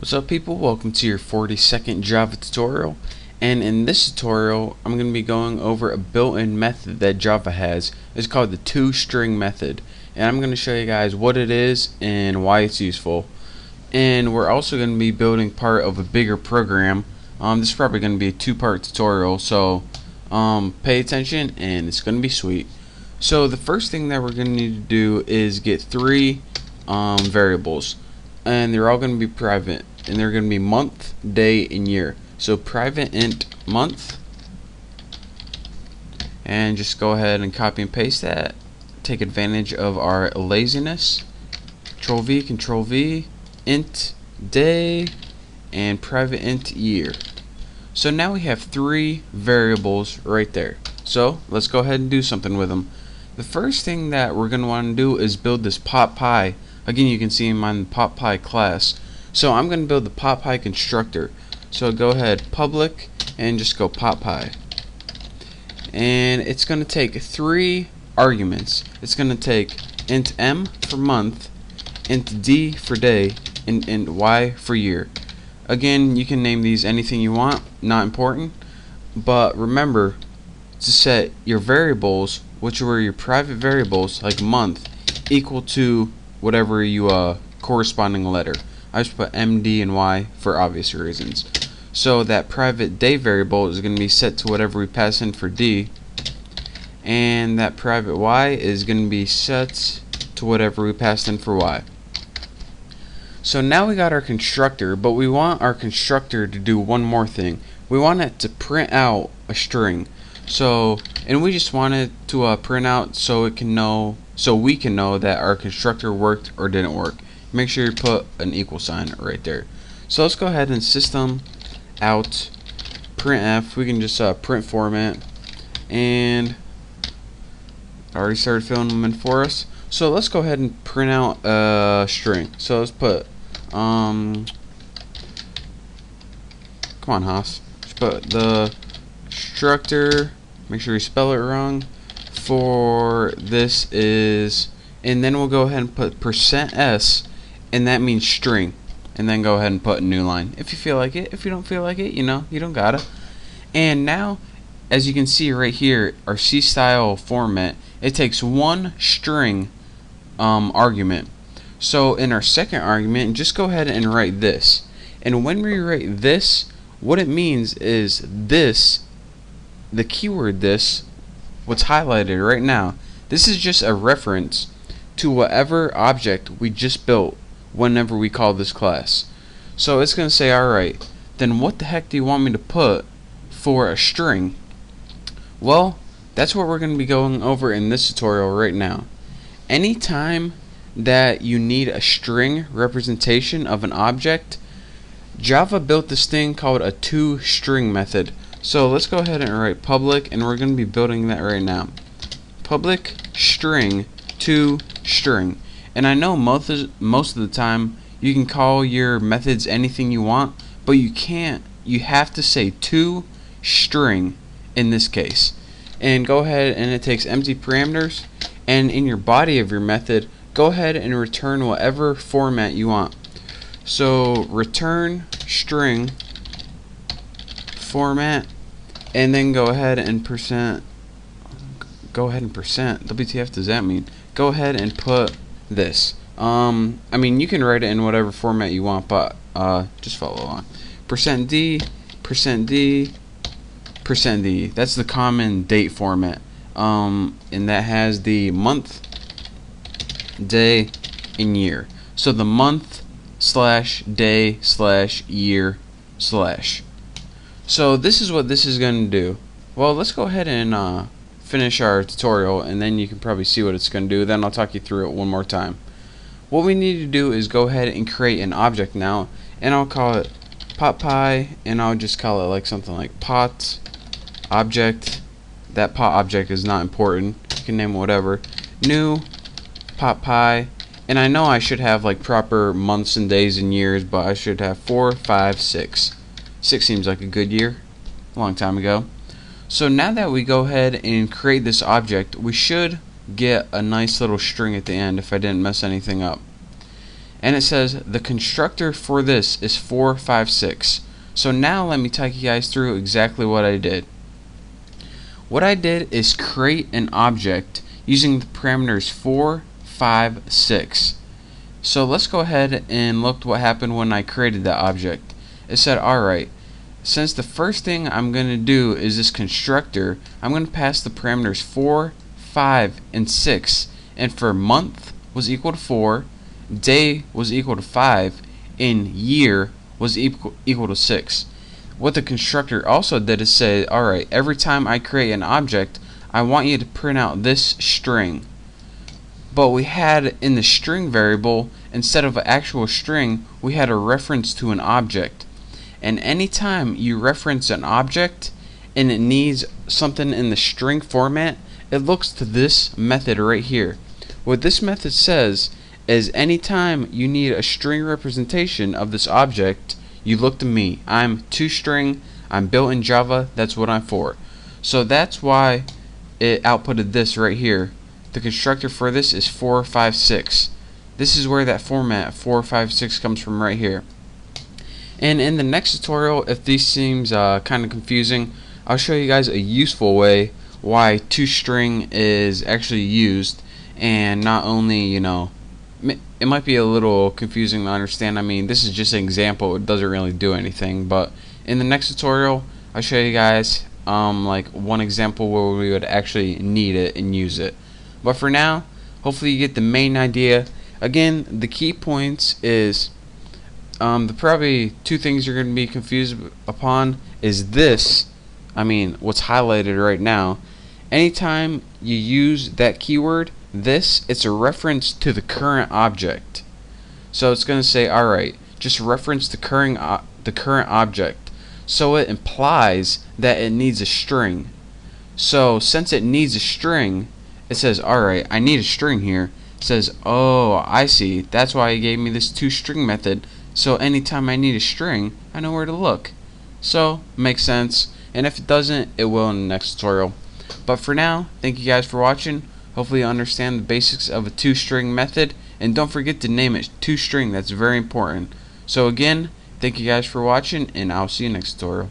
What's up, people? Welcome to your 40-second Java tutorial. And in this tutorial I'm going to be going over a built-in method that Java has. It's called the toString method, and I'm going to show you guys what it is and why it's useful. And we're also going to be building part of a bigger program. This is probably going to be a two-part tutorial, so pay attention and it's going to be sweet. So the first thing that we're going to need to do is get three variables, and they're all going to be private, and they're going to be month, day, and year. So private int month, and just go ahead and copy and paste that. Take advantage of our laziness. Control V, int day, and private int year. So now we have three variables right there. So let's go ahead and do something with them. The first thing that we're going to want to do is build this PopPy. Again, you can see in my PopPy class. So I'm going to build the PopPy constructor. So go ahead, public, and just go PopPy. And it's going to take three arguments. It's going to take int m for month, int d for day, and int y for year. Again, you can name these anything you want, not important. But remember to set your variables, which were your private variables, like month, equal to whatever you corresponding letter. I just put M, D, and Y for obvious reasons. So that private day variable is going to be set to whatever we pass in for D, and that private Y is going to be set to whatever we passed in for Y. So now we got our constructor, but we want our constructor to do one more thing. We want it to print out a string. So, and we just want it to print out so we can know that our constructor worked or didn't work. Make sure you put an equal sign right there. So let's go ahead and system out printf. We can just print format, and I already started filling them in for us. So let's go ahead and print out a string. So let's put come on, Haas. Let's put the constructor. Make sure you spell it wrong. For this is, and then we'll go ahead and put %s, and that means string, and then go ahead and put a new line if you feel like it. If you don't feel like it, you don't gotta. And now, as you can see right here, our C style format, it takes one string argument. So in our second argument, just go ahead and write this, and when we write this, what it means is this, the keyword this, what's highlighted right now, this is just a reference to whatever object we just built whenever we call this class. So it's going to say, alright, then what the heck do you want me to put for a string? Well, that's what we're going to be going over in this tutorial right now. Anytime that you need a string representation of an object, Java built this thing called a toString method. So let's go ahead and write public, and we're going to be building that right now. Public string toString. And I know most of the time you can call your methods anything you want, but you can't. You have to say toString in this case. And go ahead, and it takes empty parameters, and in your body of your method, go ahead and return whatever format you want. So return string format, and then go ahead and percent. WTF does that mean? Go ahead and put this. I mean, you can write it in whatever format you want, but just follow along. %d, %d, %d. That's the common date format, and that has the month, day, and year. So the month / day / year /. So this is what this is going to do. Well, let's go ahead and finish our tutorial, and then you can probably see what it's going to do. Then I'll talk you through it one more time. What we need to do is go ahead and create an object now, and I'll call it PopPy, and I'll just call it like something like pot object. That pot object is not important. You can name it whatever. New PopPy, and I know I should have like proper months and days and years, but I should have 4, 5, 6. 6 seems like a good year, a long time ago. So now that we go ahead and create this object, we should get a nice little string at the end if I didn't mess anything up. and it says the constructor for this is 456. So now let me take you guys through exactly what I did. What I did is create an object using the parameters 4, 5, 6. So let's go ahead and look what happened when I created that object. It said, alright, since the first thing I'm going to do is this constructor, I'm going to pass the parameters 4, 5, and 6. And for month was equal to 4, day was equal to 5, and year was equal to 6. What the constructor also did is say, alright, every time I create an object, I want you to print out this string. But we had in the string variable, instead of an actual string, we had a reference to an object. And anytime you reference an object and it needs something in the string format, it looks to this method right here. What this method says is anytime you need a string representation of this object, you look to me. I'm toString, I'm built in Java, that's what I'm for. So that's why it outputted this right here. The constructor for this is 456. This is where that format 456 comes from right here. And in the next tutorial, if this seems kind of confusing, I'll show you guys a useful way why toString is actually used, and not only, you know, it might be a little confusing to understand. I mean, this is just an example, it doesn't really do anything, but in the next tutorial I'll show you guys like one example where we would actually need it and use it. But for now, hopefully you get the main idea. Again, the key points is the probably two things you're going to be confused upon is this. I mean, what's highlighted right now. Anytime you use that keyword, this, it's a reference to the current object. So it's going to say, alright, just reference the current object. So it implies that it needs a string. So since it needs a string, it says, alright, I need a string here. It says, oh, I see. That's why it gave me this toString method. So anytime I need a string, I know where to look. So, makes sense. And if it doesn't, it will in the next tutorial. But for now, thank you guys for watching. Hopefully you understand the basics of a toString method. And don't forget to name it toString. That's very important. So again, thank you guys for watching, and I'll see you next tutorial.